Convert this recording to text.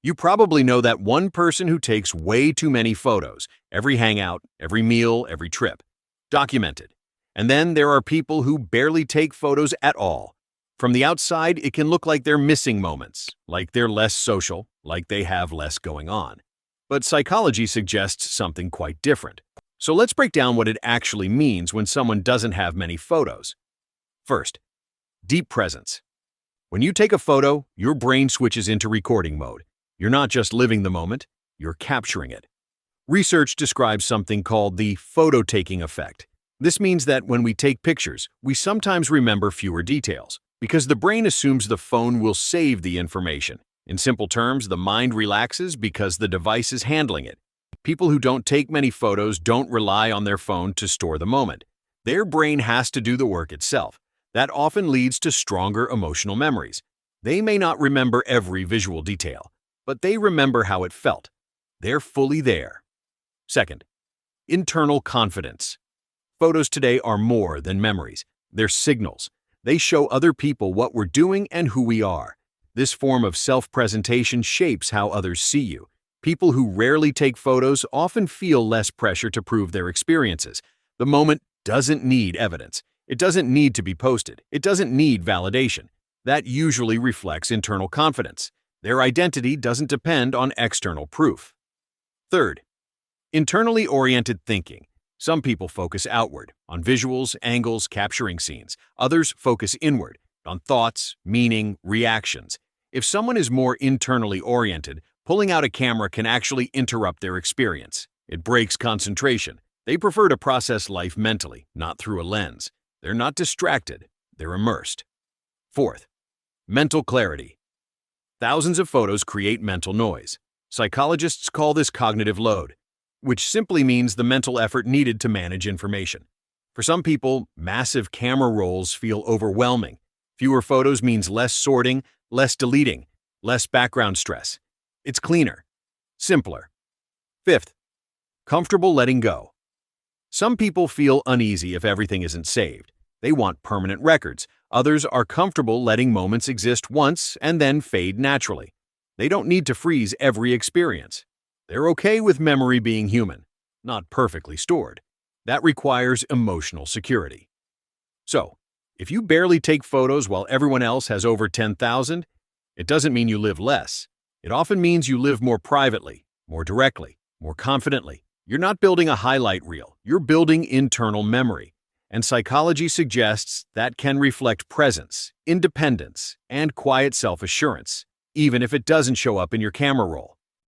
You probably know that one person who takes way too many photos, every hangout, every meal, every trip. Documented. And then there are people who barely take photos at all. From the outside, it can look like they're missing moments, like they're less social, like they have less going on. But psychology suggests something quite different. So let's break down what it actually means when someone doesn't have many photos. First, deep presence. When you take a photo, your brain switches into recording mode. You're not just living the moment, you're capturing it. Research describes something called the photo-taking effect. This means that when we take pictures, we sometimes remember fewer details, because the brain assumes the phone will save the information. In simple terms, the mind relaxes because the device is handling it. People who don't take many photos don't rely on their phone to store the moment. Their brain has to do the work itself. That often leads to stronger emotional memories. They may not remember every visual detail, but they remember how it felt. They're fully there. Second, internal confidence. Photos today are more than memories. They're signals. They show other people what we're doing and who we are. This form of self-presentation shapes how others see you. People who rarely take photos often feel less pressure to prove their experiences. The moment doesn't need evidence. It doesn't need to be posted. It doesn't need validation. That usually reflects internal confidence. Their identity doesn't depend on external proof. Third, internally oriented thinking. Some people focus outward, on visuals, angles, capturing scenes. Others focus inward, on thoughts, meaning, reactions. If someone is more internally oriented, pulling out a camera can actually interrupt their experience. It breaks concentration. They prefer to process life mentally, not through a lens. They're not distracted, they're immersed. Fourth, mental clarity. Thousands of photos create mental noise. Psychologists call this cognitive load, which simply means the mental effort needed to manage information. For some people, massive camera rolls feel overwhelming. Fewer photos means less sorting, less deleting, less background stress. It's cleaner, simpler. Fifth, comfortable letting go. Some people feel uneasy if everything isn't saved. They want permanent records. Others are comfortable letting moments exist once and then fade naturally. They don't need to freeze every experience. They're okay with memory being human, not perfectly stored. That requires emotional security. So, if you barely take photos while everyone else has over 10,000, it doesn't mean you live less. It often means you live more privately, more directly, more confidently. You're not building a highlight reel, you're building internal memory. And psychology suggests that can reflect presence, independence, and quiet self-assurance, even if it doesn't show up in your camera roll.